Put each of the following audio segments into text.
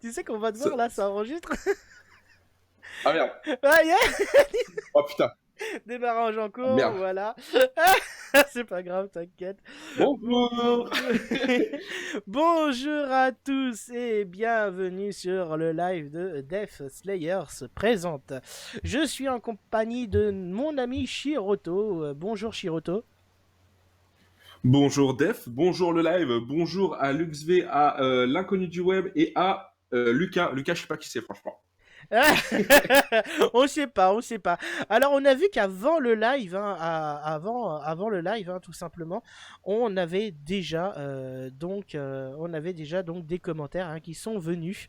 Tu sais qu'on va te Ça- voir là, ça enregistre. Ah merde. Ah, yeah. Oh putain. Démarrage en Ah, cours, merde. voilà. C'est pas grave, t'inquiète. Bon. Bonjour. Bonjour à tous et bienvenue sur le live de Death Slayer se présente. Je suis en compagnie de mon ami Shiroto. Bonjour Shiroto. Bonjour Def, bonjour le live, bonjour à LuxV, à l'inconnu du web et à Lucas. Lucas, je sais pas qui c'est franchement. On sait pas, on sait pas. Alors on a vu qu'avant le live, hein, avant le live, hein, tout simplement, on avait déjà donc des commentaires hein, qui sont venus,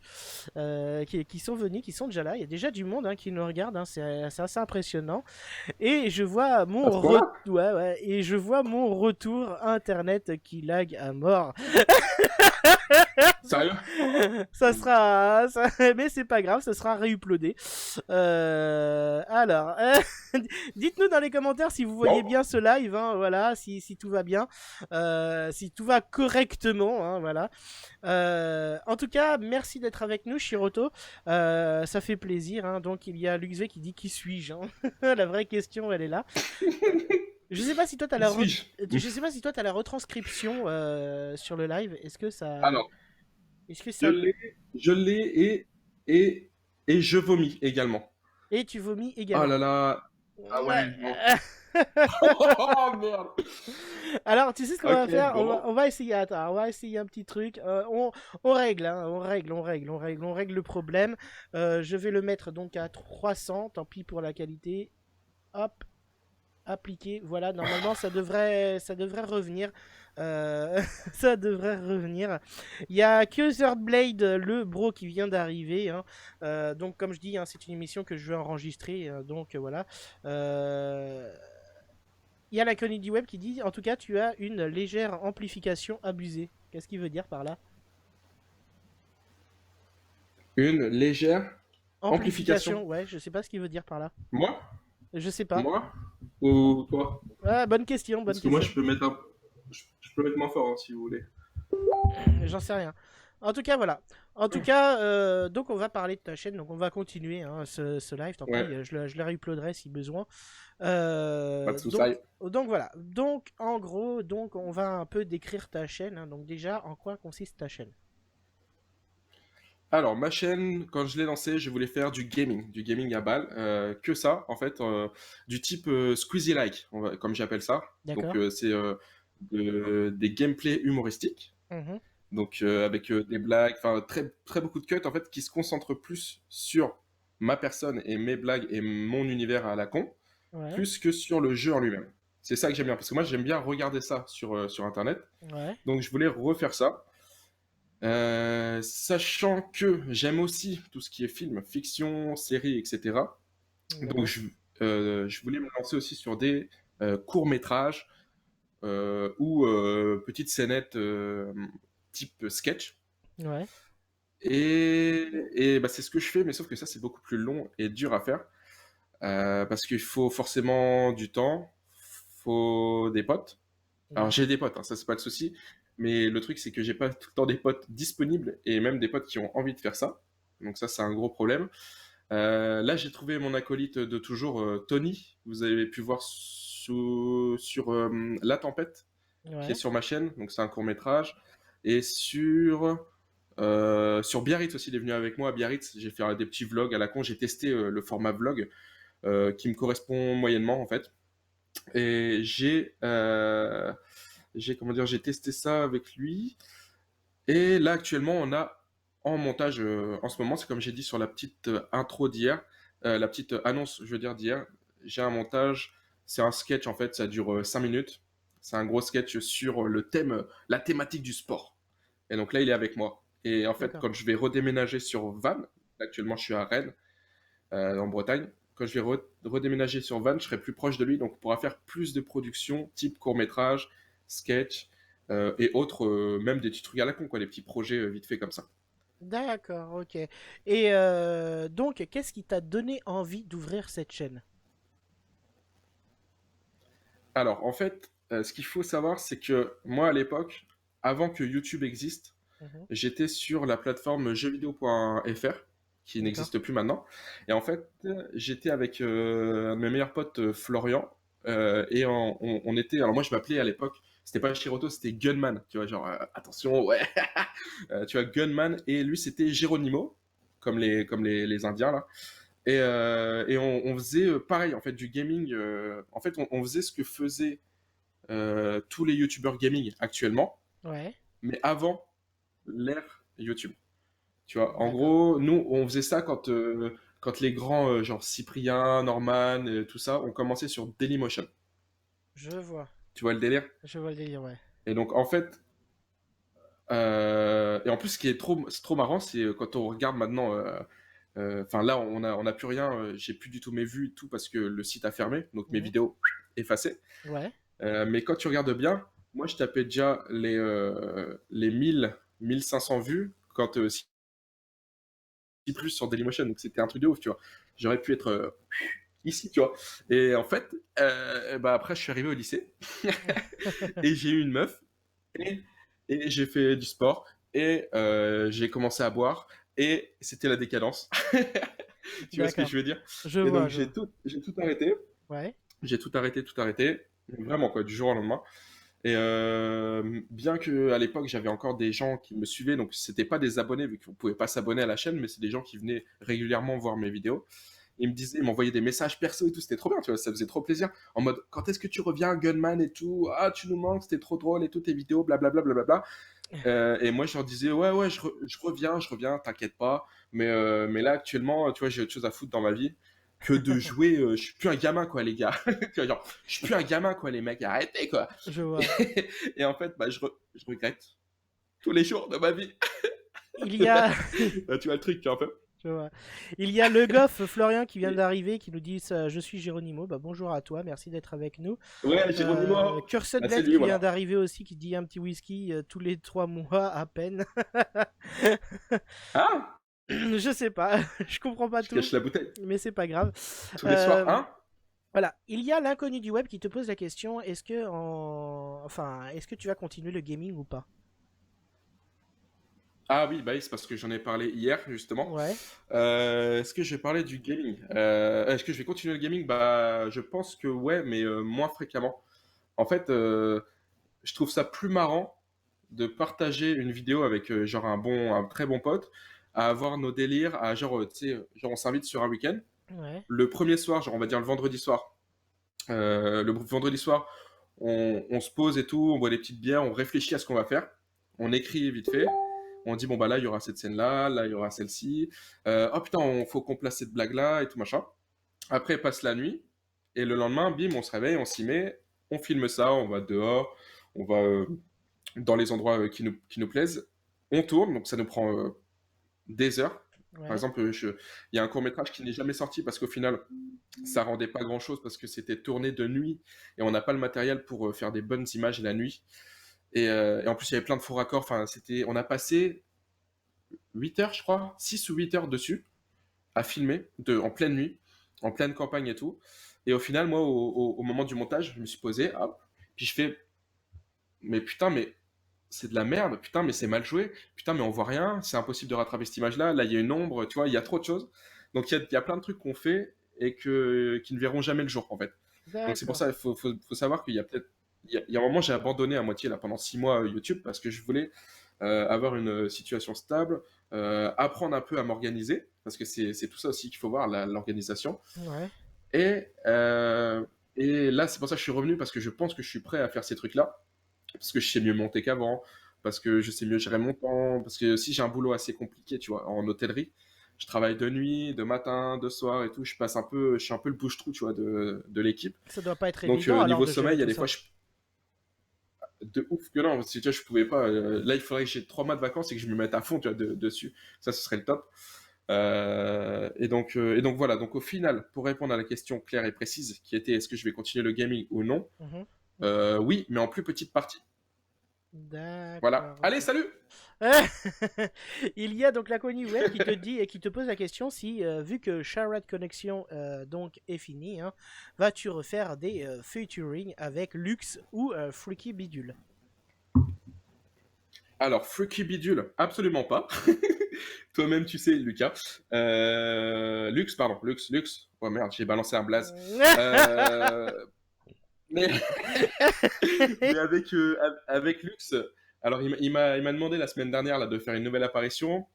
qui sont venus, qui sont déjà là. Il y a déjà du monde hein, qui nous regarde, hein, c'est assez impressionnant. Et je vois À ce point-là? ouais, ouais, et je vois mon retour internet qui lag à mort. Sérieux? Ça sera, mais c'est pas grave, ça sera réuploadé. Alors, dites-nous dans les commentaires si vous voyez Bon. bien ce live, hein, voilà, si tout va bien, si tout va correctement, hein, voilà. En tout cas, merci d'être avec nous, Shiroto. Ça fait plaisir. Hein. Donc, il y a Luxvé qui dit qui suis-je hein. La vraie question, elle est là. Je sais pas si toi t'as Qui suis-je? je sais pas si toi t'as la retranscription sur le live. Alors, Est-ce que je ça l'ai, je l'ai et, et je vomis également. et tu vomis Oh également. là là. Ah Ouais. ouais, non. Oh merde. Alors, tu sais ce qu'on va Ok, faire bon. on va essayer. Attends, on va essayer un petit truc. On règle, hein, on règle le problème. Je vais le mettre donc à 300. Tant pis pour la qualité. Hop, appliquer. Voilà, normalement ça devrait revenir. Ça devrait revenir. Il y a que Blade, le bro qui vient d'arriver. Hein. Donc comme je dis, hein, c'est une émission que je vais enregistrer. Donc voilà. Euh, Il y a l'inconnu du web qui dit, en tout cas, tu as une légère amplification abusée. Qu'est-ce qu'il veut dire par là? Une légère Amplification, amplification. ouais, je sais pas ce qu'il veut dire par là. Moi? Je sais pas. Moi? Ou toi? Ah, bonne question, bonne Parce que moi, question. je peux mettre je peux mettre moins fort hein, si vous voulez. J'en sais rien. En tout cas, voilà. En tout cas, donc on va parler de ta chaîne, donc on va continuer hein, ce live, tant Ouais, pis, je le réuploaderai si besoin. pas de Donc, soucis. voilà. Donc en gros, donc on va un peu décrire ta chaîne. Hein. Donc déjà, en quoi consiste ta chaîne? Alors, ma chaîne, quand je l'ai lancée, je voulais faire du gaming à balle, que ça, en fait, du type Squeezie-like, comme j'appelle ça. Donc, D'accord. c'est des gameplays humoristiques, Mhm. donc avec des blagues, enfin très très beaucoup de cuts en fait, qui se concentrent plus sur ma personne et mes blagues et mon univers à la con, Ouais. plus que sur le jeu en lui-même. C'est ça que j'aime bien, parce que moi j'aime bien regarder ça sur Internet. Ouais. Donc, je voulais refaire ça. Sachant que j'aime aussi tout ce qui est film, fiction, série, etc. Donc Ouais. je voulais me lancer aussi sur des courts-métrages ou petites scénettes type sketch. Ouais. Et bah, c'est ce que je fais, mais sauf que ça c'est beaucoup plus long et dur à faire parce qu'il faut forcément du temps, faut des potes. Alors Ouais. j'ai des potes, hein, ça c'est pas le souci, mais le truc c'est que j'ai pas tout le temps des potes disponibles et même des potes qui ont envie de faire ça. Donc ça c'est un gros problème. Là j'ai trouvé mon acolyte de toujours, Tony. Vous avez pu voir sur La Tempête qui est Ouais. sur ma chaîne. Donc c'est un court métrage et sur Biarritz aussi il est venu avec moi à Biarritz. J'ai fait des petits vlogs à la con. J'ai testé le format vlog qui me correspond moyennement en fait. Et j'ai comment dire, j'ai testé ça avec lui. Et là, actuellement, on a en montage en ce moment, c'est comme j'ai dit sur la petite intro d'hier, la petite annonce, je veux dire, d'hier, j'ai un montage, c'est un sketch en fait, ça dure 5 minutes. C'est un gros sketch sur le thème, la thématique du sport. Et donc là, il est avec moi. Et en fait, D'accord. quand je vais redéménager sur Vannes, actuellement je suis à Rennes, en Bretagne, quand je vais redéménager sur Vannes, je serai plus proche de lui, donc on pourra faire plus de productions, type court-métrage, sketch, et autres, même des petits trucs à la con, quoi, des petits projets vite fait comme ça. D'accord, ok. Et donc, qu'est-ce qui t'a donné envie d'ouvrir cette chaîne? Alors, en fait, ce qu'il faut savoir, c'est que moi, à l'époque, avant que YouTube existe, Mhm. j'étais sur la plateforme jeuxvideo.fr, qui D'accord. n'existe plus maintenant. Et en fait, j'étais avec un de mes meilleurs potes, Florian, et on était. Alors moi, je m'appelais à l'époque. C'était pas Shiroto, c'était Gunman. Tu vois, genre, attention, ouais. Tu vois, Gunman. Et lui, c'était Geronimo, comme les Indiens, là. Et on faisait pareil, en fait, du gaming. En fait, on faisait ce que faisaient tous les youtubeurs gaming actuellement, Ouais. mais avant l'ère YouTube. Tu vois, en D'accord. gros, nous, on faisait ça quand les grands, genre Cyprien, Norman, tout ça, ont commencé sur Dailymotion. Je vois. Tu vois le délire? Je vois le délire, ouais. Et donc, en fait, et en plus, ce qui est c'est trop marrant, c'est quand on regarde maintenant. Enfin, là, on a plus rien. J'ai plus du tout mes vues et tout parce que le site a fermé, donc mes Mhm. vidéos effacées. Ouais. Mais quand tu regardes bien, moi, je tapais déjà les 1500 vues quand plus sur Dailymotion, donc c'était un truc de ouf, tu vois. J'aurais pu être ici, tu vois. Et en fait, bah après, je suis arrivé au lycée et j'ai eu une meuf et, et j'ai fait du sport et j'ai commencé à boire et c'était la décadence. Tu vois ce que D'accord. je veux dire? Je Et vois, donc je vois. j'ai tout arrêté. Ouais. J'ai tout arrêté. Vraiment, quoi, du jour au lendemain. Et bien que à l'époque j'avais encore des gens qui me suivaient, donc c'était pas des abonnés vu qu'on pouvait pas s'abonner à la chaîne, mais c'est des gens qui venaient régulièrement voir mes vidéos. Ils m'envoyaient des messages perso et tout, c'était trop bien, tu vois, ça faisait trop plaisir. En mode, quand est-ce que tu reviens, Gunman et tout? Ah, tu nous manques, c'était trop drôle et tout, tes vidéos, blablabla, blablabla. Et moi, je leur disais, ouais, ouais, je reviens, t'inquiète pas. Mais là, actuellement, tu vois, j'ai autre chose à foutre dans ma vie que de jouer. Je suis plus un gamin, quoi, les gars. Tu vois, genre, je suis plus un gamin, quoi, les mecs, arrêtez, quoi. Je vois. Et en fait, bah, je regrette tous les jours de ma vie. Il y a, Tu vois le truc, un peu. je vois. Il y a le goff Florian qui vient d'arriver, qui nous dit je suis Géronimo. Bah, bonjour à toi, merci d'être avec nous. Ouais, Géronimo. Bah, Cursedlet c'est lui, qui vient voilà. d'arriver aussi, qui dit un petit whisky tous les 3 mois à peine. Ah, Je sais pas, je comprends pas je tout, cache la bouteille. mais c'est pas grave. Tous les soirs, Euh, hein? voilà, il y a l'inconnu du web qui te pose la question enfin, est-ce que tu vas continuer le gaming ou pas? Ah oui, bah oui, c'est parce que j'en ai parlé hier, justement. Ouais, Est-ce que je vais parler du gaming? Est-ce que je vais continuer le gaming? Bah, je pense que ouais, mais moins fréquemment. En fait, je trouve ça plus marrant de partager une vidéo avec genre un très bon pote, à avoir nos délires, à genre, tu sais, genre on s'invite sur un week-end. ouais, Le premier soir, genre on va dire le vendredi soir. Le vendredi soir, on se pose et tout, on boit des petites bières, on réfléchit à ce qu'on va faire. On écrit vite fait. On dit, bon, bah là, il y aura cette scène-là, là, il y aura celle-ci. Oh putain, faut qu'on place cette blague-là et tout machin. Après, passe la nuit. Et le lendemain, bim, on se réveille, on s'y met, on filme ça, on va dehors, on va dans les endroits qui nous plaisent. On tourne, donc ça nous prend des heures. Par ouais. exemple, il y a un court métrage qui n'est jamais sorti parce qu'au final, ça rendait pas grand chose parce que c'était tourné de nuit et on n'a pas le matériel pour faire des bonnes images la nuit. Et en plus, il y avait plein de faux raccords. Enfin, on a passé 8 heures, je crois, 6 ou 8 heures dessus à filmer en pleine nuit, en pleine campagne et tout. Et au final, moi, au moment du montage, je me suis posé, hop, puis je fais, mais putain, mais c'est de la merde, putain, mais c'est mal joué, putain, mais on voit rien, c'est impossible de rattraper cette image-là, là, il y a une ombre, tu vois, il y a trop de choses. Donc, il y a plein de trucs qu'on fait et qui ne verront jamais le jour, en fait. Donc, c'est pour D'accord. ça, il faut savoir qu'il y a peut-être. Il y a un moment, j'ai abandonné à moitié là, pendant 6 mois YouTube parce que je voulais avoir une situation stable, apprendre un peu à m'organiser, parce que c'est tout ça aussi qu'il faut voir, l'organisation. Ouais. Et, euh, et là, c'est pour ça que je suis revenu, parce que je pense que je suis prêt à faire ces trucs-là, parce que je sais mieux monter qu'avant, parce que je sais mieux gérer mon temps, parce que si j'ai un boulot assez compliqué, tu vois, en hôtellerie, je travaille de nuit, de matin, de soir et tout, je suis un peu le bouche-trou, tu vois, de l'équipe. Ça doit pas être Donc, évident alors niveau de sommeil, gérer il y a tout des fois, ça. de ouf que non, si tu vois, je pouvais pas. Là, il faudrait que j'ai 3 mois de vacances et que je me mette à fond, tu vois, dessus. Ça, ce serait le top. Et donc voilà. Donc au final, pour répondre à la question claire et précise, qui était est-ce que je vais continuer le gaming ou non, Mhm. oui, mais en plus petite partie. Voilà. D'accord, Allez, ok. salut! Il y a donc l'inconnu web qui te dit et qui te pose la question si, vu que Shared Connection donc est fini, hein, vas-tu refaire des featuring avec Lux ou Freaky Bidule? Alors, Freaky Bidule, absolument pas. Toi-même, tu sais, Lucas. Lux, pardon, Lux. Oh merde, j'ai balancé un blaze. Euh, mais, mais avec Lux, alors il m'a demandé la semaine dernière là, de faire une nouvelle apparition.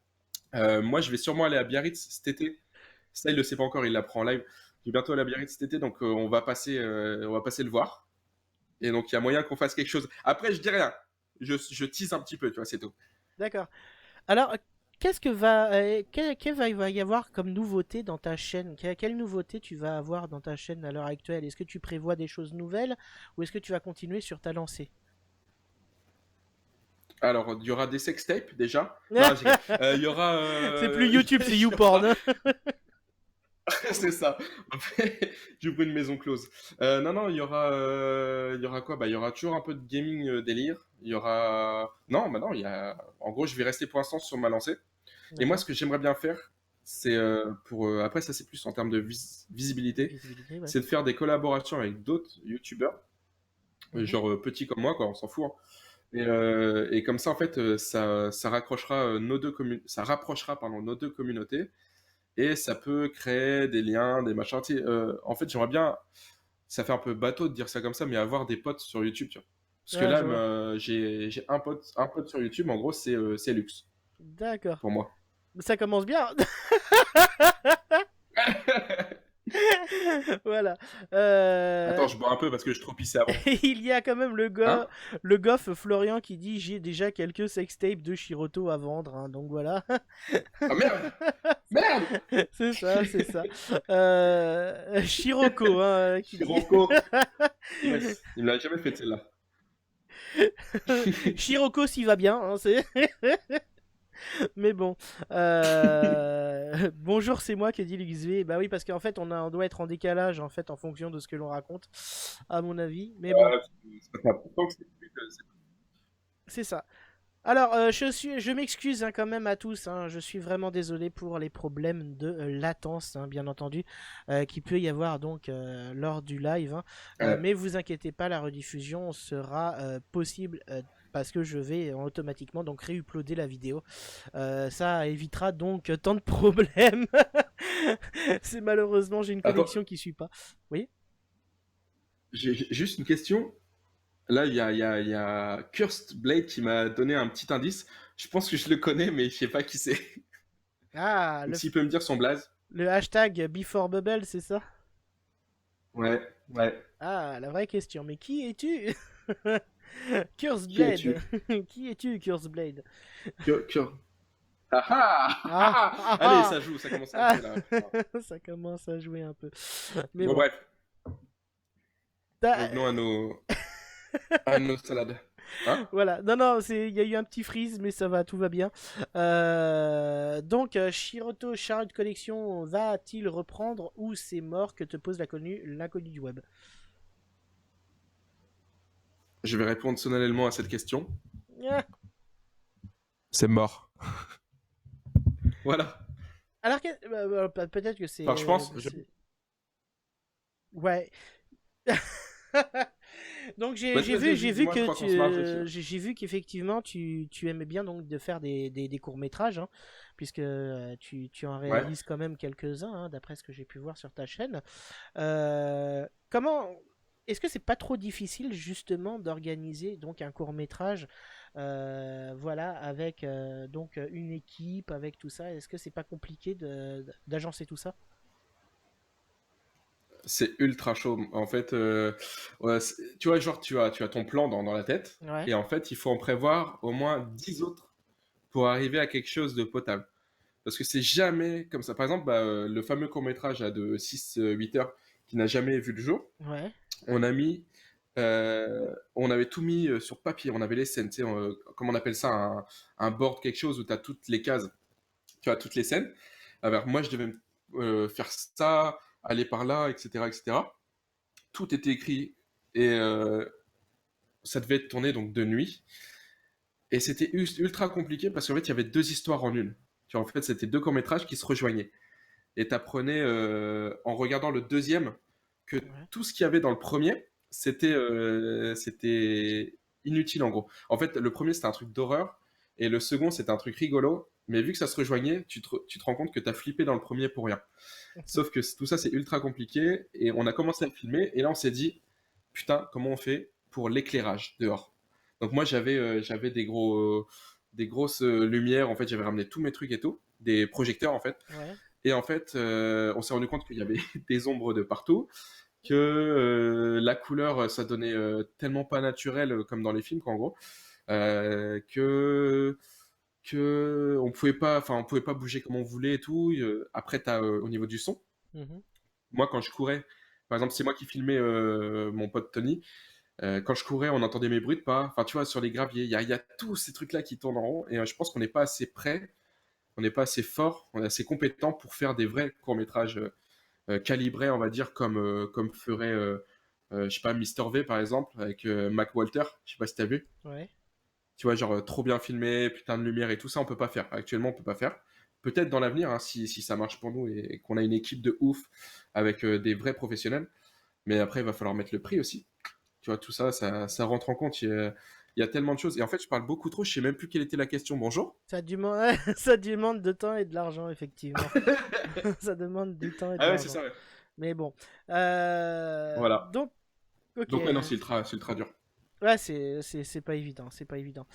Moi, je vais sûrement aller à Biarritz cet été. Ça, il le sait pas encore, il l'apprend en live. Je vais bientôt aller à Biarritz cet été, donc on va passer le voir. Et donc, il y a moyen qu'on fasse quelque chose. Après, je dis rien. Je tease un petit peu, tu vois, c'est tout. D'accord. Alors, va y avoir comme nouveauté dans ta chaîne? Quelle nouveauté tu vas avoir dans ta chaîne à l'heure actuelle? Est-ce que tu prévois des choses nouvelles ou est-ce que tu vas continuer sur ta lancée? Alors, il y aura des sextapes déjà. Non, je rigole. Il y aura. C'est plus YouTube, c'est Il y aura- YouPorn. C'est ça. En fait, j'ouvre une maison close. Non, non, il y aura quoi? Bah, il y aura toujours un peu de gaming délire. Il y aura. Non, bah non, En gros, je vais rester pour l'instant sur ma lancée. Et moi, D'accord. ce que j'aimerais bien faire, c'est pour. Après, ça, c'est plus en termes de visibilité. Visibilité, ouais. C'est de faire des collaborations avec d'autres YouTubeurs, Mhm. genre petits comme moi, quoi, on s'en fout, hein. Et comme ça, en fait, ça raccrochera ça rapprochera, pardon, nos deux communautés et ça peut créer des liens, des machins. Tu sais, en fait, j'aimerais bien, ça fait un peu bateau de dire ça comme ça, mais avoir des potes sur YouTube, tu vois. Parce que Ouais, là, je vois. j'ai un pote sur YouTube, en gros, c'est Lux D'accord. pour moi. Ça commence bien. Voilà. Attends, je bois un peu parce que je trop pissé avant. Il y a quand même Hein? le goff Florian qui dit j'ai déjà quelques sextapes de Shiroto à vendre, hein, donc voilà. Ah merde! Merde! C'est ça, c'est ça. Shiroko, hein, qui dit. Sirocco! Yes, il me l'a jamais fait celle-là. Shiroko s'y va bien, hein, c'est. Mais bon. Bonjour, c'est moi qui dit l'XV. Bah oui, parce qu'en fait, on doit être en décalage en fait en fonction de ce que l'on raconte, à mon avis. Mais bon, C'est pas grave. Tant que c'est plus c'est ça. Alors, je m'excuse hein, quand même à tous. Hein, je suis vraiment désolé pour les problèmes de latence, hein, bien entendu, qui peut y avoir donc lors du live. Hein. euh, Mais vous inquiétez pas, la rediffusion sera possible. Parce que je vais automatiquement donc réuploader la vidéo. Ça évitera donc tant de problèmes. C'est malheureusement j'ai une Attends, connexion qui suit pas. Oui. j'ai juste une question. Là, il y a Cursed Blade qui m'a donné un petit indice. Je pense que je le connais, mais je sais pas qui c'est. Ah, Donc, s'il peut me dire son blaze. le hashtag Before Bubble, c'est ça? Ouais, ouais. Ah, la vraie question. Mais qui es-tu? Curse Qui Blade. es-tu? Qui es-tu, Curse Blade? Cur. Ah ah! Ah Ah, ah! ah, Allez, ah, ça joue, ça commence à ah. jouer là. Putain. Ça commence à jouer un peu. Mais Bon, bon. bref, T'as- revenons à nos salades. Hein? Voilà. Non, non, il y a eu un petit freeze, mais ça va, tout va bien. Donc, Shiroto Chariot Collection va-t-il reprendre ou c'est mort que te pose l'inconnu du web? Je vais répondre solennellement à cette question. Ah. C'est mort. Voilà. Alors, peut-être que Enfin, je pense. Ouais. Donc Vas-y, vas-y, vas-y, j'ai vu dis-moi, je que crois qu'on se marche dessus. j'ai vu qu'effectivement tu aimais bien donc de faire des courts-métrages, hein, puisque tu en Ouais. réalises quand même quelques-uns, hein, d'après ce que j'ai pu voir sur ta chaîne. Comment est-ce que c'est pas trop difficile justement d'organiser donc un court-métrage, voilà, avec donc une équipe, avec tout ça? Est-ce que c'est pas compliqué d'agencer tout ça? C'est ultra chaud. En fait, ouais, tu vois, genre, tu as ton plan dans la tête, Ouais, et en fait, il faut en prévoir au moins 10 autres pour arriver à quelque chose de potable. Parce que c'est jamais comme ça. Par exemple, bah, le fameux court-métrage là, de 6-8 heures qui n'a jamais vu le jour, ouais, on avait tout mis sur papier. On avait les scènes, tu sais, comment on appelle ça, un board, quelque chose où tu as toutes les cases, tu as toutes les scènes. Alors, moi, je devais faire ça, aller par là, etc., etc. Tout était écrit et ça devait être tourné donc de nuit. Et c'était ultra compliqué parce qu'en fait, il y avait deux histoires en une. Tu vois, en fait, c'était deux courts-métrages qui se rejoignaient. Et t'apprenais en regardant le deuxième que ouais. tout ce qu'il y avait dans le premier, c'était inutile en gros. En fait, le premier, c'était un truc d'horreur. Et le second, c'était un truc rigolo. Mais vu que ça se rejoignait, tu te rends compte que tu as flippé dans le premier pour rien. Sauf que tout ça, c'est ultra compliqué. Et on a commencé à filmer. Et là, on s'est dit, putain, comment on fait pour l'éclairage dehors? Donc moi, j'avais des grosses lumières. En fait, j'avais ramené tous mes trucs et tout. Des projecteurs, en fait. Ouais. Et en fait, on s'est rendu compte qu'il y avait des ombres de partout, que la couleur, ça donnait tellement pas naturel comme dans les films, quoi, en gros, que on pouvait pas bouger comme on voulait et tout. Après, au niveau du son, Mhm. moi, quand je courais, par exemple, c'est moi qui filmais mon pote Tony. Quand je courais, on entendait mes bruits de pas. Enfin, tu vois, sur les graviers, il y a tous ces trucs-là qui tournent en rond. Et je pense qu'on n'est pas assez prêt, on n'est pas assez fort, on est assez compétent pour faire des vrais courts-métrages calibrés, on va dire, comme ferait, je sais pas, Mister V, par exemple, avec Mac Walter. Je sais pas si t'as vu. Ouais. Tu vois, genre trop bien filmé, putain de lumière et tout ça, on peut pas faire. Actuellement, on peut pas faire. Peut-être dans l'avenir, hein, si ça marche pour nous et qu'on a une équipe de ouf avec des vrais professionnels. Mais après, il va falloir mettre le prix aussi. Tu vois, tout ça, ça rentre en compte. Il y a tellement de choses. Et en fait, je parle beaucoup trop, je sais même plus quelle était la question. Bonjour. Ça demande de temps et de l'argent, effectivement. Ça demande du temps et de Ah ouais, c'est l'argent. ça, ouais. Mais bon. Voilà. Donc, ok. Donc, ouais, non, c'est le dur. Ouais, c'est pas évident, c'est pas évident.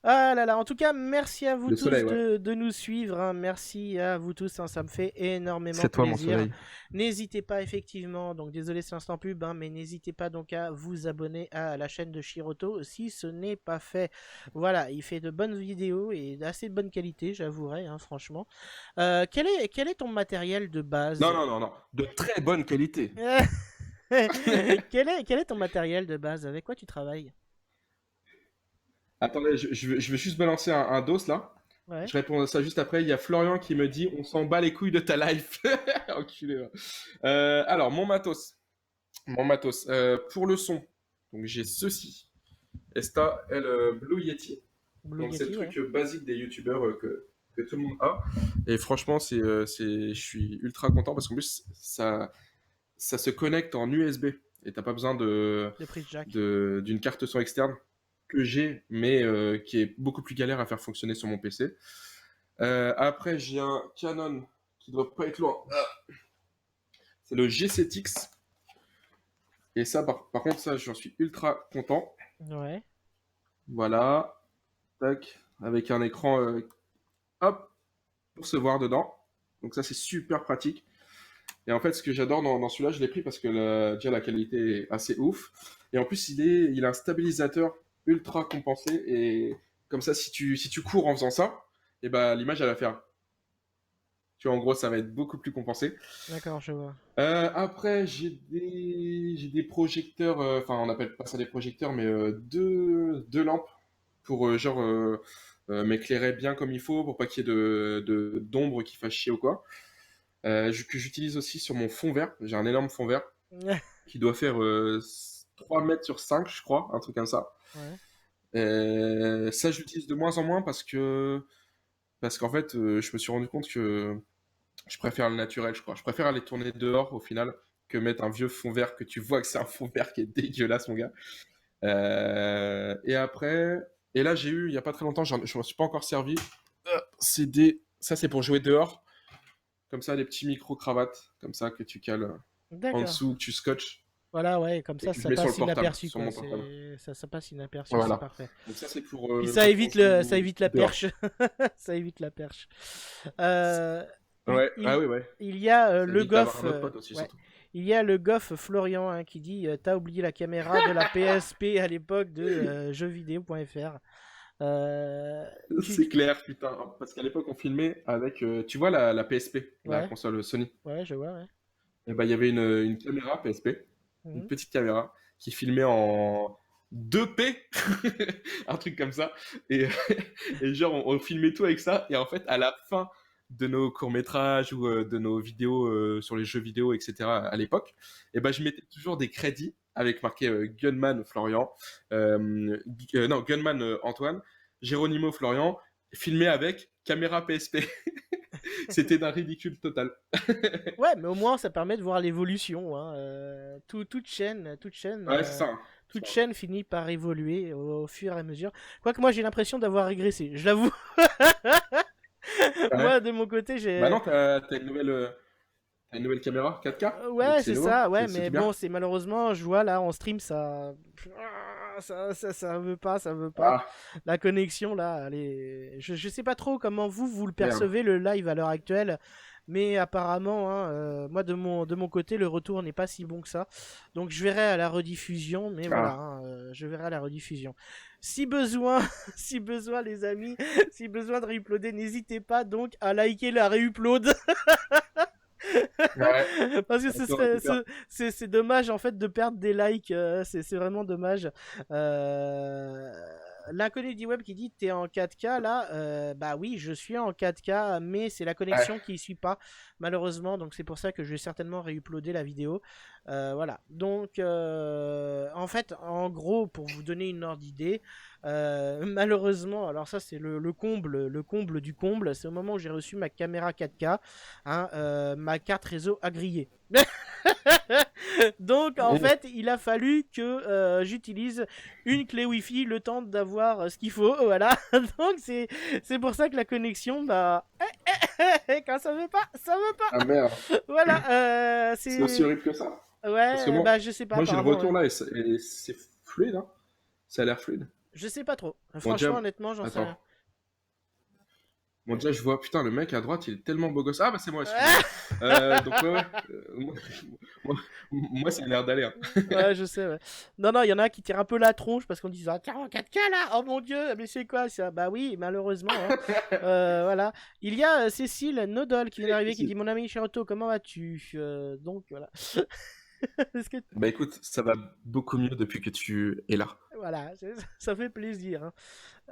Ah là là, en tout cas, merci à vous Le soleil, tous ouais. de nous suivre, hein. Merci à vous tous, hein. Ça me fait énormément C'est toi, mon plaisir. soleil. N'hésitez pas, effectivement, donc désolé c'est l'instant pub, hein, mais n'hésitez pas donc à vous abonner à la chaîne de Shiroto si ce n'est pas fait. Voilà, il fait de bonnes vidéos et d'assez de bonne qualité, j'avouerai, hein, franchement. Quel est ton matériel de Non, base? non, non, non. De très bonne qualité. Quel est ton matériel de base? Avec quoi tu travailles? Attendez, je vais juste balancer un dos là. Ouais. Je réponds à ça juste après. Il y a Florian qui me dit on s'en bat les couilles de ta life. Enculé. Va. Alors, mon matos. Mon matos. Pour le son, donc j'ai ceci. Esta, elle, Blue Yeti. Blue Donc c'est le Yeti, ouais. truc basique des youtubeurs que tout le monde a. Et franchement, je suis ultra content parce qu'en plus, ça se connecte en USB. Et t'as pas besoin De prise jack. d'une carte son externe que j'ai, mais qui est beaucoup plus galère à faire fonctionner sur mon PC. Après, j'ai un Canon qui doit pas être loin. C'est le G7X. Et ça, par contre, ça, j'en suis ultra content. Ouais. Voilà. Tac. Avec un écran, hop, pour se voir dedans. Donc ça, c'est super pratique. Et en fait, ce que j'adore dans celui-là, je l'ai pris parce que déjà la qualité est assez ouf. Et en plus, il a un stabilisateur ultra compensé. Et comme ça, si tu cours en faisant ça, et ben, l'image, elle va faire. Tu vois, en gros, ça va être beaucoup plus compensé. D'accord, je vois. Après, j'ai des projecteurs. Enfin, on appelle pas ça des projecteurs, mais deux lampes pour m'éclairer bien comme il faut, pour pas qu'il y ait d'ombre qui fasse chier ou quoi. Que j'utilise aussi sur mon fond vert. J'ai un énorme fond vert qui doit faire 3 mètres sur 5, je crois, un truc comme ça. Ouais. Ça, j'utilise de moins en moins parce qu'en fait, je me suis rendu compte que je préfère le naturel, je crois. Je préfère aller tourner dehors au final que mettre un vieux fond vert que tu vois que c'est un fond vert qui est dégueulasse, mon gars. Et après, et là, j'ai eu, il y a pas très longtemps, je m'en suis pas encore servi. Ça, c'est pour jouer dehors. Comme ça, des petits micro-cravates, comme ça, que tu cales en D'accord. dessous, que tu scotches, Voilà, ouais, comme et ça, que je ça mets sur passe le portable, inaperçu, sur quoi. mon portable. Ça passe inaperçu, c'est Voilà. parfait. Donc ça, c'est pour Puis quand ça je évite la dehors. perche. Ça évite la perche. Euh, il, Ouais, ah il- oui, ouais. il y a Ça le évite d'avoir goff, un autre pote aussi, ouais. surtout. Il y a le goff Florian, hein, qui dit t'as oublié la caméra de la PSP à l'époque de jeuxvideo.fr. Euh, tu, C'est tu- clair, putain. Parce qu'à l'époque, on filmait avec, tu vois, la PSP, la Ouais, console Sony. ouais, je vois, ouais. Et ben, il y avait une caméra PSP, une Mhm. petite caméra, qui filmait en 2P, un truc comme ça. Et, et genre, on filmait tout avec ça. Et en fait, à la fin de nos courts-métrages ou de nos vidéos sur les jeux vidéo, etc., à l'époque, et ben, je mettais toujours des crédits avec marqué Gunman Florian, non, Gunman Antoine, Géronimo Florian, filmé avec caméra PSP. C'était d'un ridicule total. Ouais, mais au moins ça permet de voir l'évolution, hein. Toute chaîne, Ouais, c'est ça, hein. toute chaîne finit par évoluer au fur et à mesure. Quoique moi j'ai l'impression d'avoir régressé, je l'avoue. Ouais. Moi de mon côté Bah j'ai... non, t'as une nouvelle caméra 4K, donc Ouais, c'est c'est nouveau, ça, ouais, c'est mais tout bien. bon, c'est malheureusement, je vois là en stream, ça veut pas, ça veut pas. Ah, La connexion là, elle est... je sais pas trop comment vous le merde. percevez le live à l'heure actuelle, mais apparemment, hein, moi de mon côté, le retour n'est pas si bon que ça. Donc je verrai à la rediffusion, mais voilà, Ah, hein, je verrai à la rediffusion. Si besoin, si besoin les amis, si besoin de réuploader, n'hésitez pas donc à liker la réupload. ouais, Parce que ça aurait pu faire. c'est dommage en fait de perdre des likes, c'est vraiment dommage. L'inconnu du web qui dit t'es en 4K là, bah oui je suis en 4K mais c'est la Ouais. connexion qui suit pas malheureusement, donc c'est pour ça que je vais certainement réuploader la vidéo. Voilà, donc en fait en gros pour vous donner une ordre d'idée, malheureusement, alors ça c'est le comble du comble, c'est au moment où j'ai reçu ma caméra 4K, hein, ma carte réseau a grillé. Donc en Oh. fait, il a fallu que j'utilise une clé Wi-Fi le temps d'avoir ce qu'il faut. Voilà. Donc c'est pour ça que la connexion, bah, quand ça veut pas, ça veut Ah pas. merde, Voilà. c'est aussi C'est horrible que ça. Parce que ouais, bah je sais pas moi j'ai le apparemment. Ouais. retour là et c'est fluide, hein. Ça a l'air fluide. Je sais pas trop. Bon, Franchement, déjà, honnêtement, j'en sais attends. rien. Bon, déjà, je vois, putain, le mec à droite, il est tellement beau gosse. Ah, bah, c'est moi, excuse-moi. Donc, ouais, ouais. Moi, moi, ça a l'air d'aller, hein. Ouais, je sais, ouais. Non, non, il y en a qui tirent un peu la tronche parce qu'on dit ah, 44K là, oh mon dieu, mais c'est quoi ça? Bah oui, malheureusement, hein. Voilà. Il y a Cécile Nodol qui vient d'arriver qui dit mon ami Chiroto, comment vas-tu? Donc voilà. Est-ce que Bah, écoute, ça va beaucoup mieux depuis que tu es là. voilà, ça fait plaisir, hein.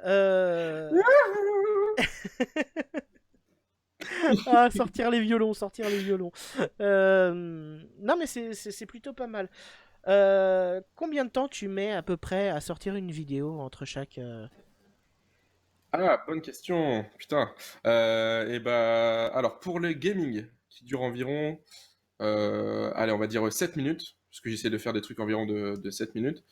Euh... Ah, sortir les violons, sortir les violons. Non, mais c'est plutôt pas mal. Combien de temps tu mets à peu près à sortir une vidéo entre chaque Ah, bonne question. Putain. Et bah, alors, pour le gaming, qui dure environ, allez, on va dire 7 minutes, parce que j'essaie de faire des trucs environ de 7 minutes.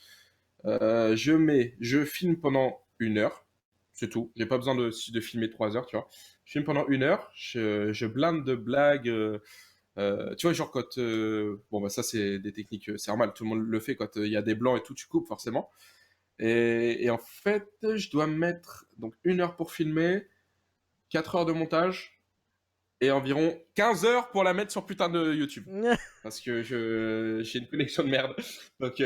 Je filme pendant 1 heure, c'est tout. J'ai pas besoin de filmer 3 heures, tu vois. Je filme pendant 1 heure, je blinde de blagues. Tu vois, genre quand. Bon, bah ça, c'est des techniques, c'est normal, tout le monde le fait quand il y a des blancs et tout, tu coupes forcément. Et en fait, je dois mettre donc 1 heure pour filmer, 4 heures de montage et environ 15 heures pour la mettre sur putain de YouTube. Parce que j'ai une connexion de merde. Donc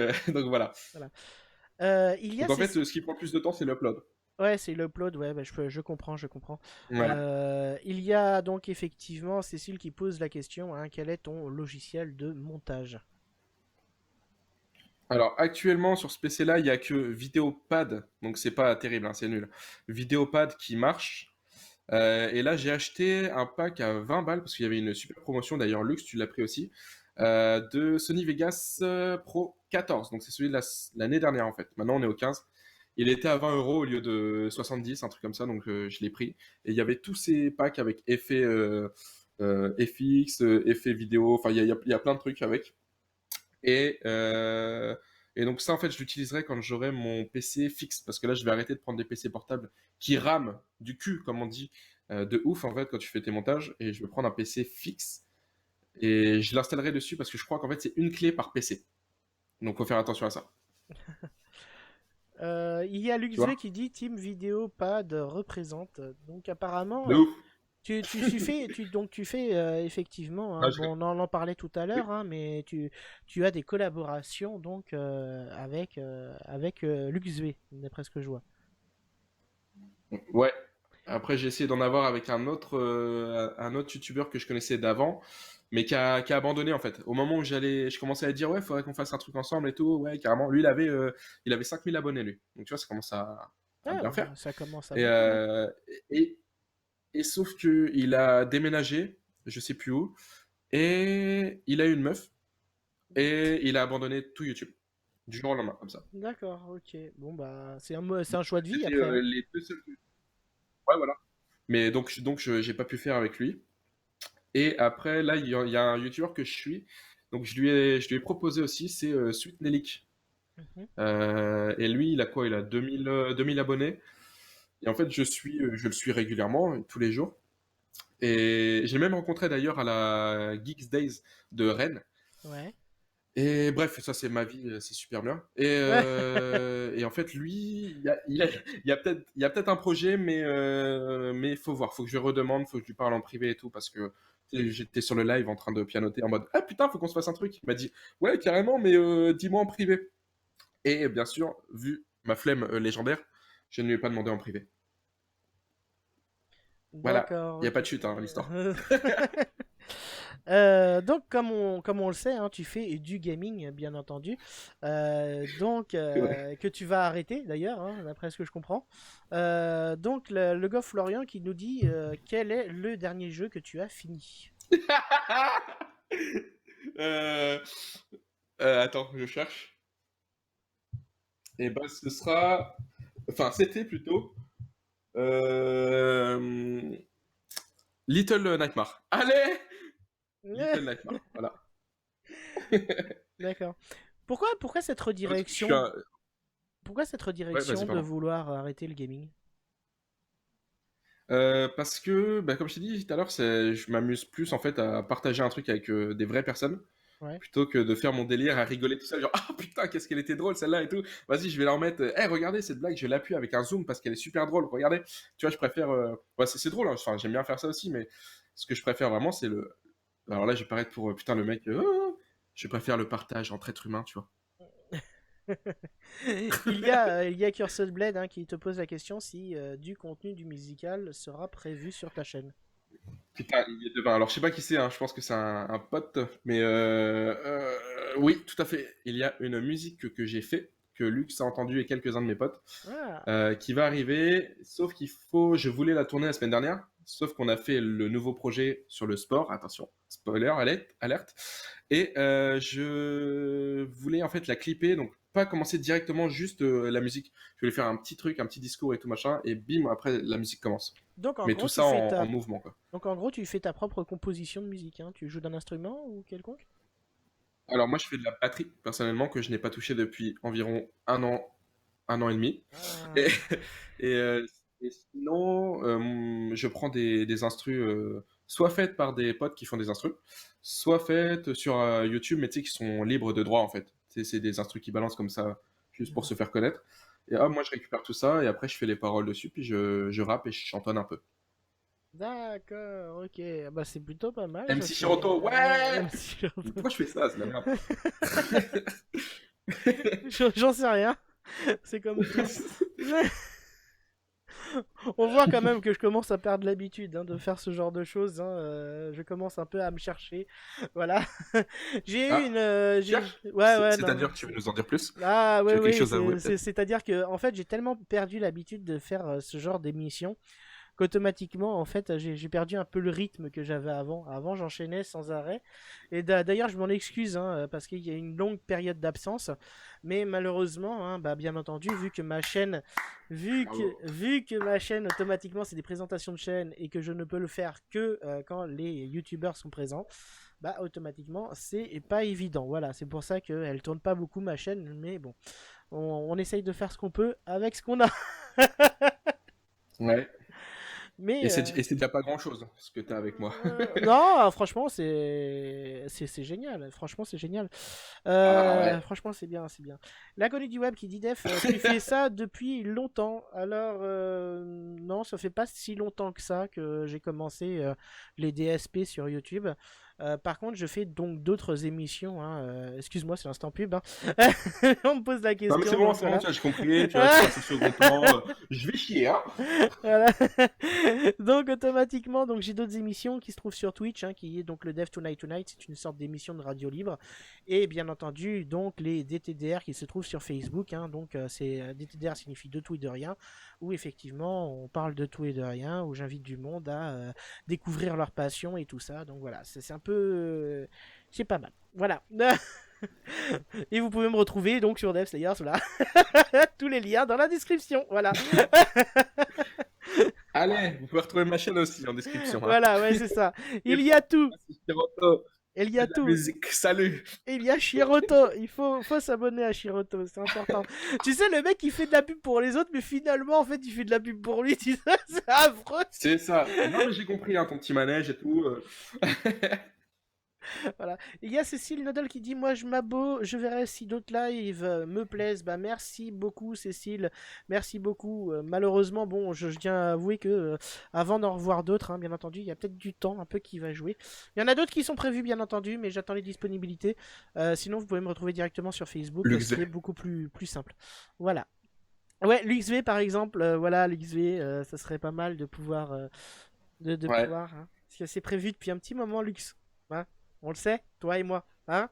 voilà. Voilà. Il y a Donc en ces... fait, ce qui prend le plus de temps, c'est l'upload. Ouais, c'est l'upload, ouais, bah, je comprends, je comprends. Ouais. Il y a donc effectivement Cécile qui pose la question, hein, quel est ton logiciel de montage? Alors actuellement sur ce PC-là, il y a que Vidéopad, donc c'est pas terrible, hein, c'est nul. Vidéopad qui marche. Et là, j'ai acheté un pack à 20 balles parce qu'il y avait une super promotion, d'ailleurs Lux, tu l'as pris aussi, de Sony Vegas Pro 14. Donc c'est celui de l'année dernière en fait. Maintenant on est au 15. Il était à 20 euros au lieu de 70, un truc comme ça, donc je l'ai pris. Et il y avait tous ces packs avec effets FX, effets vidéo, enfin il y a plein de trucs avec. Et, euh, et donc ça, en fait, je l'utiliserai quand j'aurai mon PC fixe, parce que là, je vais arrêter de prendre des PC portables qui rament du cul, comme on dit, de ouf, en fait, quand tu fais tes montages, et je vais prendre un PC fixe, et je l'installerai dessus, parce que je crois qu'en fait, c'est une clé par PC. Donc, faut faire attention à ça, Il y a tu LuxV vois? qui dit Team Vidéo Pad représente. Donc apparemment, De ouf. tu fais effectivement, Ah, hein, bon, on en parlait tout à oui. l'heure, hein, mais tu as des collaborations donc avec LuxV, d'après ce que je vois. Ouais. Après, j'ai essayé d'en avoir avec un autre youtubeur que je connaissais d'avant, mais qui a abandonné en fait. Au moment où je commençais à dire ouais, faudrait qu'on fasse un truc ensemble et tout, ouais, carrément. Lui, il avait 5000 abonnés lui. Donc tu vois, ça commence à Ah, bien faire. ça commence à Et, monter, hein. euh, et, et sauf que il a déménagé, je sais plus où, et il a eu une meuf et il a abandonné tout YouTube du jour au lendemain comme ça. D'accord, ok. Bon bah c'est un choix de vie C'était après, hein. les deux seuls. Ouais, voilà. Mais j'ai pas pu faire avec lui. Et après, là, il y a un YouTuber que je suis. Donc, je lui ai proposé aussi, c'est Sweet Nelik. Mhm. Et lui, il a quoi? Il a 2000 abonnés. Et en fait, je le suis régulièrement, tous les jours. Et j'ai même rencontré d'ailleurs à la Geeks Days de Rennes. Ouais. Et bref, ça c'est ma vie, c'est super bien. Et en fait, lui, il y a peut-être un projet, mais faut voir, faut que je lui redemande, faut que je lui parle en privé et tout, parce que tu sais, j'étais sur le live en train de pianoter en mode ah putain, faut qu'on se fasse un truc. Il m'a dit ouais carrément, mais dis-moi en privé. Et bien sûr, vu ma flemme légendaire, je ne lui ai pas demandé en privé. Voilà, D'accord, il y a pas ok. de chute hein, l'histoire. Donc, comme on le sait, hein, tu fais du gaming, bien entendu. Donc, Ouais. que tu vas arrêter, d'ailleurs, hein, d'après ce que je comprends. Donc, le gars Florian qui nous dit quel est le dernier jeu que tu as fini. Euh, attends, je cherche. Et ben, ce sera. Enfin, c'était plutôt. euh, Little Nightmare. Allez! Little Nightmare, voilà. D'accord. Pourquoi cette Parce que je suis redirection? un... Pourquoi cette Ouais, vas-y, redirection de pardon. vouloir arrêter le gaming? Parce que, bah, comme je t'ai dit tout à l'heure, je m'amuse plus en fait à partager un truc avec des vraies personnes Ouais. plutôt que de faire mon délire à rigoler tout seul. Genre, ah putain, qu'est-ce qu'elle était drôle celle-là et tout. Vas-y, je vais la remettre. Eh, regardez cette blague, je l'appuie avec un zoom parce qu'elle est super drôle. Regardez. Tu vois, je préfère. Ouais, c'est drôle, hein. Enfin, j'aime bien faire ça aussi, mais ce que je préfère vraiment, c'est le. Alors là, je vais paraître pour putain le mec. Je préfère le partage entre êtres humains, tu vois. Il y a Cursed Blade hein, qui te pose la question si du contenu du musical sera prévu sur ta chaîne. Putain, il est devin. Alors, je sais pas qui c'est, hein, je pense que c'est un pote, mais oui, tout à fait. Il y a une musique que j'ai fait, que Lux a entendu et quelques-uns de mes potes, Ah, qui va arriver, sauf qu'il faut. Je voulais la tourner la semaine dernière, sauf qu'on a fait le nouveau projet sur le sport, attention, spoiler, alerte, et je voulais en fait la clipper, donc pas commencer directement juste la musique. Je voulais faire un petit truc, un petit discours et tout machin, et bim, après la musique commence. donc en Mais gros tout tu ça fais en ta mouvement, quoi. donc en gros tu fais ta propre composition de musique. Hein. Tu joues d'un instrument ou quelconque? Alors moi, je fais de la batterie, personnellement, que je n'ai pas touché depuis environ un an et demi. Et, Ah, et, euh, et sinon, je prends des instrus, soit faites par des potes qui font des instrus, soit faites sur YouTube, mais tu sais, qui sont libres de droit, en fait. C'est des instrus qui balancent comme ça, juste pour mhm. se faire connaître. Et moi, je récupère tout ça, et après, je fais les paroles dessus, puis je rappe et je chantonne un peu. D'accord, ok. Bah c'est plutôt pas mal ça. MC Shiroto, ouais! Surtout. Pourquoi je fais ça? C'est de la merde. J'en sais rien. C'est comme tout. On voit quand même que je commence à perdre l'habitude hein, de faire ce genre de choses. Hein, je commence un peu à me chercher. Voilà. J'ai eu Ah, une. cherche? Ouais, ouais, non. C'est-à-dire, tu veux nous en dire plus? Ah, Tu oui, as quelque oui. chose à avouer, peut-être? C'est-à-dire que, en fait, j'ai tellement perdu l'habitude de faire ce genre d'émission qu'automatiquement, en fait, j'ai perdu un peu le rythme que j'avais avant. Avant, j'enchaînais sans arrêt. Et d'ailleurs, je m'en excuse, hein, parce qu'il y a une longue période d'absence. Mais malheureusement, hein, bah, bien entendu, Bravo. vu que ma chaîne, automatiquement, c'est des présentations de chaîne et que je ne peux le faire que quand les youtubeurs sont présents, bah, automatiquement, c'est pas évident. Voilà, c'est pour ça qu'elle tourne pas beaucoup ma chaîne. Mais bon, on essaye de faire ce qu'on peut avec ce qu'on a. Ouais. Mais Et c'est déjà pas grand-chose, ce que t'as avec moi. non, franchement, c'est génial. Franchement, c'est génial. Ah ouais. Franchement, c'est bien, c'est bien. L'inconnu du web qui dit Def, tu fais ça depuis longtemps. Alors, non, ça fait pas si longtemps que ça que j'ai commencé les DSP sur YouTube. Par contre, je fais donc d'autres émissions. Hein, excuse-moi, c'est l'instant pub. Hein. On me pose la Non mais question, donc c'est bon, voilà. tu vois, j'ai compris, tu vois, tu passes au second plan. Je vais chier, hein. Voilà. Donc automatiquement, donc j'ai d'autres émissions qui se trouvent sur Twitch, hein, qui est donc le Dev Tonight Tonight, c'est une sorte d'émission de radio libre, et bien entendu donc les DTDR qui se trouvent sur Facebook, hein, donc c'est DTDR signifie de tout et de rien, où effectivement on parle de tout et de rien, où j'invite du monde à découvrir leur passion et tout ça, donc voilà, c'est un peu, c'est pas mal, voilà. Et vous pouvez me retrouver donc sur DevSlayers, voilà. Tous les liens dans la description, voilà. Allez, vous pouvez retrouver ma chaîne aussi en description, hein. Voilà, ouais, c'est ça. Et Il y a tout. merci, Shiroto. il y a de la tout. musique, salut. Et il y a Shiroto. Il faut s'abonner à Shiroto, c'est important. Tu sais, le mec, il fait de la pub pour les autres, mais finalement, en fait, il fait de la pub pour lui. Tu sais, c'est affreux. C'est ça. Non, mais j'ai compris, hein, ton petit manège et tout. Voilà. Il y a Cécile Nodal qui dit moi je verrai si d'autres lives me plaisent. Bah merci beaucoup Cécile, merci beaucoup. Malheureusement bon je tiens à avouer que avant d'en revoir d'autres, hein, bien entendu, il y a peut-être du temps un peu qui va jouer. Il y en a d'autres qui sont prévus bien entendu, mais j'attends les disponibilités. Sinon vous pouvez me retrouver directement sur Facebook, ce qui est Luxe. beaucoup plus simple. Voilà. Ouais, l'XV par exemple, voilà l'XV, ça serait pas mal de pouvoir de Ouais. pouvoir. Hein. Parce que c'est prévu depuis un petit moment Lux. Hein. On le sait, toi et moi. Hein.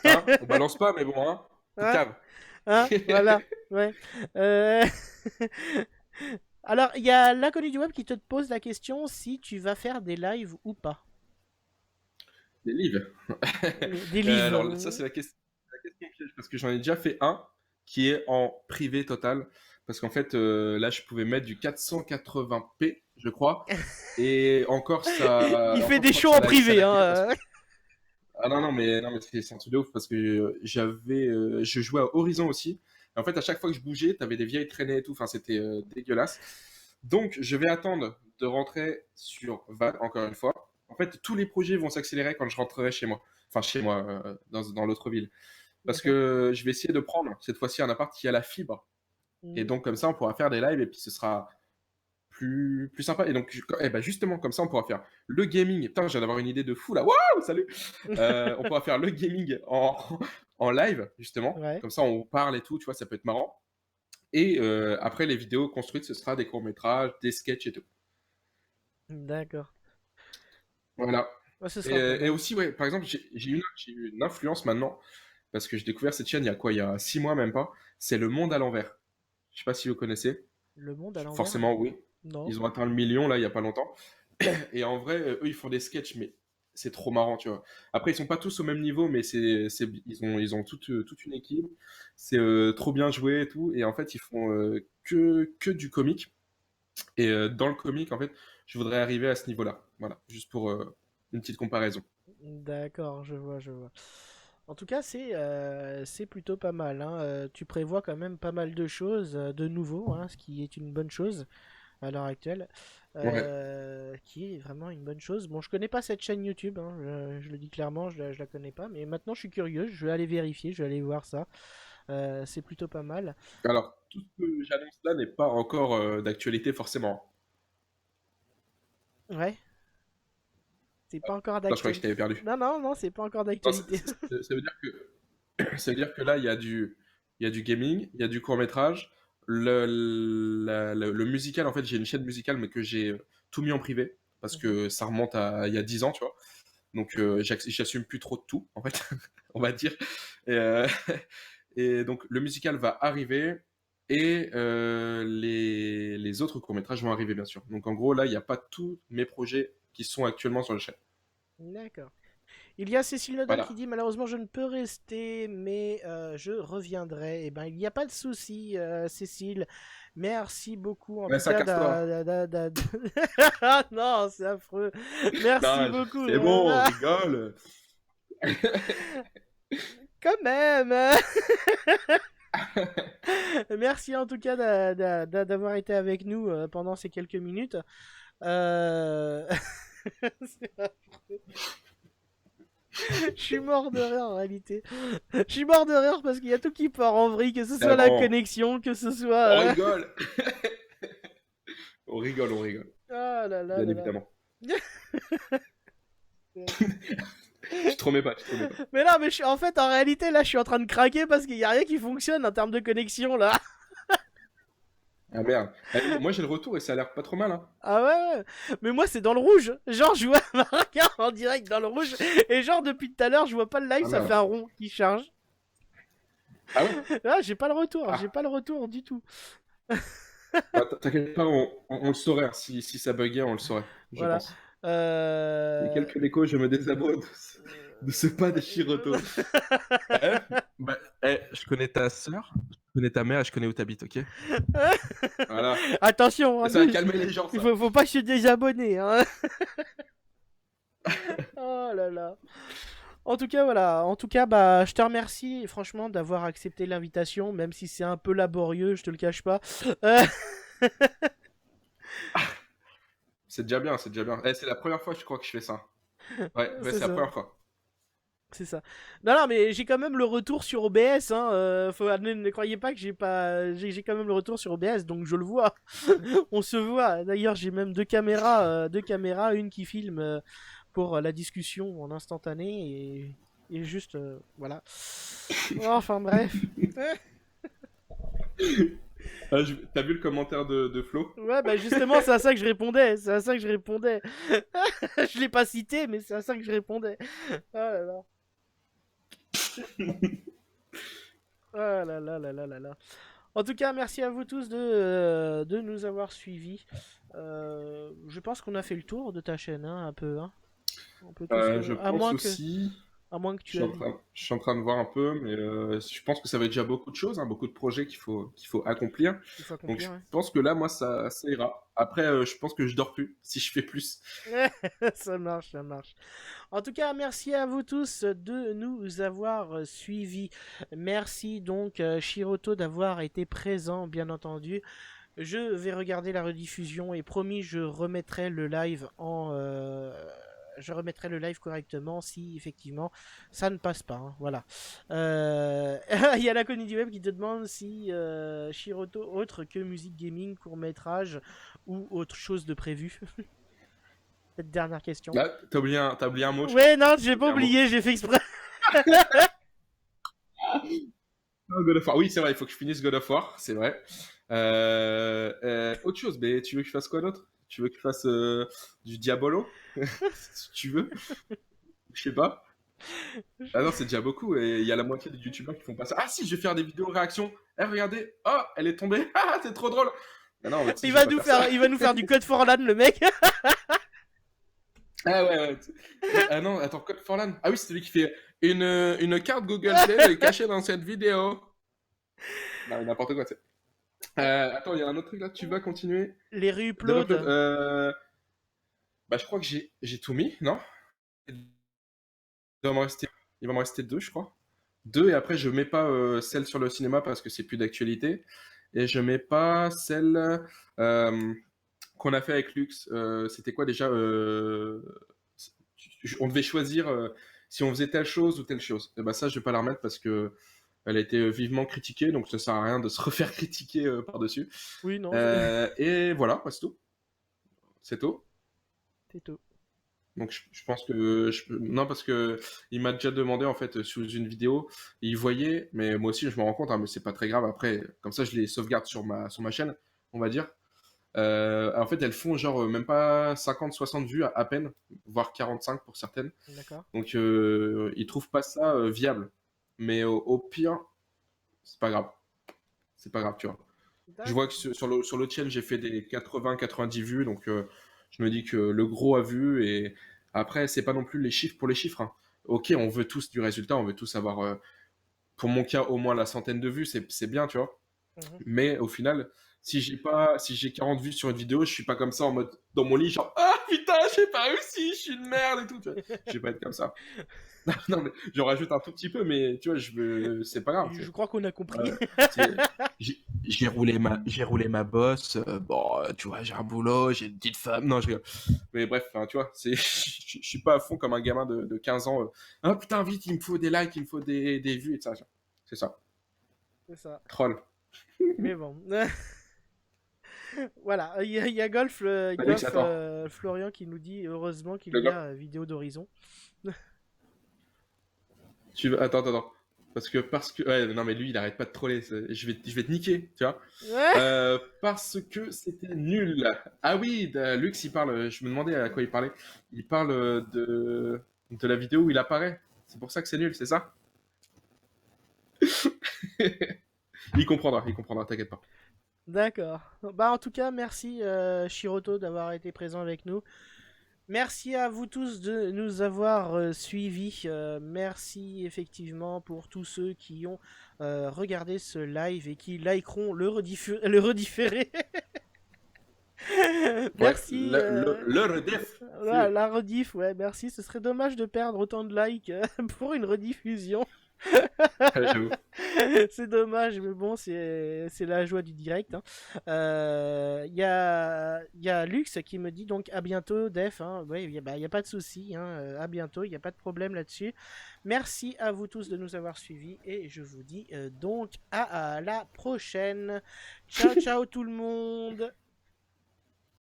Hein? On balance pas, mais bon, hein. Coup de Hein. cave. Hein. Voilà. Ouais. Euh, Alors, il y a l'inconnu du web qui te pose la question si tu vas faire des lives ou pas. Des livres. Des livres. Alors, ça, c'est la question piège, parce que j'en ai déjà fait un qui est en privé total. Parce qu'en fait, là, je pouvais mettre du 480p, je crois. Et encore, ça. Il fait Encore, des je crois que shows en ça privé. laguait parce Hein. que. Ah non, non, mais c'est un truc de ouf parce que je jouais à Horizon aussi. Et en fait, à chaque fois que je bougeais, t'avais des vieilles traînées et tout. Enfin, c'était dégueulasse. Donc, je vais attendre de rentrer sur Val, encore une fois. En fait, tous les projets vont s'accélérer quand je rentrerai chez moi. Enfin, chez moi, dans l'autre ville. Parce D'accord. que je vais essayer de prendre cette fois-ci un appart qui a la fibre. Et Mm. donc, comme ça, on pourra faire des lives et puis ce sera plus sympa. Et donc, eh ben justement, comme ça, on pourra faire le gaming. Putain, je viens d'avoir une idée de fou là. Waouh, salut! On pourra faire le gaming en live, justement. Ouais. Comme ça, on parle et tout, tu vois, ça peut être marrant. Et après, les vidéos construites, ce sera des courts-métrages, des sketchs et tout. D'accord. Voilà. Ouais, ce Et, sera pas et mal. aussi, ouais, par exemple, j'ai eu une influence maintenant, parce que j'ai découvert cette chaîne il y a quoi? Il y a 6 mois même pas. C'est Le Monde à l'envers. Je sais pas si vous connaissez. Le monde à l'envers. Forcément, oui. Non. Ils ont atteint le million là, il y a pas longtemps. Et en vrai, eux, ils font des sketchs, mais c'est trop marrant, tu vois. Après, ils sont pas tous au même niveau, mais ils ont toute une équipe. C'est trop bien joué et tout. Et en fait, ils font que du comique. Et dans le comique, en fait, je voudrais arriver à ce niveau-là. Voilà, juste pour une petite comparaison. D'accord, je vois, je vois. En tout cas, c'est plutôt pas mal. Hein. Tu prévois quand même pas mal de choses de nouveau, hein, ce qui est une bonne chose à l'heure actuelle. Ouais. Qui est vraiment une bonne chose. Bon, je connais pas cette chaîne YouTube, hein, je le dis clairement, je la connais pas, mais maintenant je suis curieux, je vais aller vérifier, je vais aller voir ça. C'est plutôt pas mal. Alors, tout ce que j'annonce là n'est pas encore d'actualité forcément. Ouais, c'est pas encore Non, je croyais que je d'actualité. t'avais perdu. Non, non, non, c'est pas encore Non, d'actualité. ça veut dire que ça veut dire que là, il y a du gaming, il y a du court-métrage. Le musical, en fait, j'ai une chaîne musicale, mais que j'ai tout mis en privé, parce Mhm. que ça remonte à il y a 10 ans, tu vois. Donc, j'assume plus trop de tout, en fait, on va dire. Et, et donc, le musical va arriver, et les autres courts-métrages vont arriver, bien sûr. Donc, en gros, là, il n'y a pas tous mes projets qui sont actuellement sur la chaîne. D'accord. Il y a Cécile Nodal qui Voilà. dit malheureusement je ne peux rester, mais je reviendrai. Eh ben il n'y a pas de souci, Cécile. Merci beaucoup en Ouais, tout ça cas. casse-toi. Ah non, c'est affreux. Merci Non, beaucoup. c'est bon, on rigole. Quand même. Merci en tout cas d'avoir été avec nous pendant ces quelques minutes. Euh, c'est affreux. Je suis mort de rire en réalité. Je suis mort de rire parce qu'il y a tout qui part en vrille, que ce soit C'est la bon, connexion, que ce on soit. rigole. On rigole, on rigole. Ah là là Bien là là. évidemment. Tu te remets pas, tu te remets pas. Mais non, mais en fait, en réalité, là, je suis en train de craquer parce qu'il y a rien qui fonctionne en termes de connexion là. Ah merde. Eh, moi j'ai le retour et ça a l'air pas trop mal, hein. Ah ouais, ouais. Mais moi, c'est dans le rouge. Genre, je vois Marca en direct dans le rouge. Et genre, depuis tout à l'heure, je vois pas le live, Ah ça fait merde. un rond qui charge. Ah ouais? Ah, j'ai Ah. pas le retour du tout. Bah, t'inquiète pas, on le saurait, hein. Si ça buguait, on le saurait, je Voilà. pense. Et Euh... quelques décos, je me désabonne de ce pas de Shiroto. Eh, bah, je connais ta sœur, je connais ta mère et je connais où t'habites, ok? Voilà. Attention, hein, Ça va calmer les gens, il ça. faut pas se désabonner. Hein. Oh là là. En tout cas, voilà. En tout cas, bah, je te remercie, franchement, d'avoir accepté l'invitation, même si c'est un peu laborieux, je te le cache pas. Euh, C'est déjà bien, c'est déjà bien. Eh, c'est la première fois, je crois, que je fais ça. Ouais, ouais, c'est c'est la ça. première fois. C'est ça. Non, non, mais j'ai quand même le retour sur OBS. Hein. Ne croyez pas que j'ai pas. J'ai quand même le retour sur OBS, donc je le vois. On se voit. D'ailleurs, j'ai même deux caméras, une qui filme pour la discussion en instantané et juste voilà. Enfin bref. Ah, t'as vu le commentaire de Flo? Ouais, bah justement, c'est à ça que je répondais. C'est à ça que je répondais. Je l'ai pas cité, mais c'est à ça que je répondais. Oh là là. Oh là là là là là là. En tout cas, merci à vous tous de nous avoir suivis. Je pense qu'on a fait le tour de ta chaîne, hein, un peu. Hein. On peut tous Je à pense à aussi. moins que Je tu suis en ailles. train, je suis en train de voir un peu, mais je pense que ça va être déjà beaucoup de choses, hein, beaucoup de projets qu'il faut accomplir. Il faut Donc je accomplir. Ouais. pense que là, moi, ça ira. Après, je pense que je dors plus si je fais plus. Ça marche, ça marche. En tout cas, merci à vous tous de nous avoir suivis. Merci donc Shiroto d'avoir été présent, bien entendu. Je vais regarder la rediffusion et promis, je remettrai le live correctement si effectivement ça ne passe pas. Hein, voilà. Il y a la Connie du web qui te demande si Shiroto autre que musique gaming, court métrage ou autre chose de prévu. Cette dernière question. Là, t'as oublié un mot, je crois. Ouais, non, j'ai T'as pas oublié un mot. oublié, j'ai fait exprès. Ah, God of War. Oui, c'est vrai, il faut que je finisse God of War, c'est vrai. Autre chose, mais tu veux que je fasse quoi d'autre? Tu veux que je fasse du Diabolo? Si tu veux? Je sais pas. Ah non, c'est déjà beaucoup, et il y a la moitié des youtubeurs qui font pas ça. Ah si, je vais faire des vidéos réactions. Eh, regardez, oh, elle est tombée. Ah, c'est trop drôle. Ah non, mais tu sais, je vais pas faire ça. Il va nous faire du code for LAN, le mec. Ah ouais, ouais. Ah non, attends, Code for LAN. Ah oui, c'est celui qui fait une carte Google Play est cachée dans cette vidéo. Non, mais n'importe quoi, tu sais. Attends, il y a un autre truc là, tu vas continuer? Les Upload, re-uploads. bah, je crois que j'ai tout mis, non? Il va me rester, il va me rester deux, je crois. Deux, et après, je mets pas celle sur le cinéma parce que c'est plus d'actualité. Et je mets pas celle euh, qu'on a fait avec Lux. C'était quoi déjà on devait choisir si on faisait telle chose ou telle chose. Et bah ça, je vais pas la remettre parce que elle a été vivement critiquée, donc ça sert à rien de se refaire critiquer par-dessus. Oui, non, Et voilà, c'est tout. C'est tout. c'est tout. Donc je pense que non, parce que il m'a déjà demandé en fait sous une vidéo, il voyait, mais moi aussi je me rends compte, hein, mais c'est pas très grave. Après, comme ça, je les sauvegarde sur ma chaîne, on va dire. En fait, elles font genre même pas 50-60 vues à peine, voire 45 pour certaines. D'accord. Donc ils trouvent pas ça viable. Mais au pire, c'est pas grave. C'est pas grave, tu vois. Je vois D'accord. que sur l'autre chaîne, j'ai fait des 80-90 vues, donc je me dis que le gros a vu. Et après, c'est pas non plus les chiffres pour les chiffres. Hein. Ok, on veut tous du résultat, on veut tous avoir, pour mon cas, au moins la centaine de vues, c'est bien, tu vois. Mhm. Mais au final, si j'ai 40 vues sur une vidéo, je suis pas comme ça en mode dans mon lit, genre ah putain, j'ai pas réussi, je suis une merde et tout. Tu vois. Je vais pas être comme ça. Non, mais j'en rajoute un tout petit peu, mais tu vois, c'est pas grave. Tu Je sais. crois qu'on a compris. Euh, j'ai roulé ma bosse. Bon, tu vois, j'ai un boulot, j'ai une petite femme. Non, je rigole. Mais bref, hein, tu vois, je suis pas à fond comme un gamin de 15 ans. Ah putain, vite, il me faut des likes, il me faut des vues et ça. C'est ça. C'est ça. Troll. Mais bon. Voilà. Il y a Alex, attends. Florian qui nous dit heureusement qu'il Le y gars, a vidéo d'Horizon. attends. Parce que, ouais, non, mais lui, il arrête pas de troller. Je vais te niquer, tu vois. Ouais. Parce que c'était nul. Ah oui, Lux, il parle. Je me demandais à quoi il parlait. Il parle de la vidéo où il apparaît. C'est pour ça que c'est nul, c'est ça? Il comprendra, t'inquiète pas. D'accord. Bah en tout cas, merci Shiroto d'avoir été présent avec nous. Merci à vous tous de nous avoir suivis. Merci effectivement pour tous ceux qui ont regardé ce live et qui likeront le redifféré. Ouais, Merci. le rediff. Voilà, la rediff, ouais, merci. Ce serait dommage de perdre autant de likes pour une rediffusion. J'avoue. C'est dommage, mais bon, c'est la joie du direct. Il y a Lux qui me dit donc à bientôt, Def. Hein. Ouais, y a pas de souci. Hein. À bientôt, il n'y a pas de problème là-dessus. Merci à vous tous de nous avoir suivis et je vous dis donc à la prochaine. Ciao, ciao tout le monde.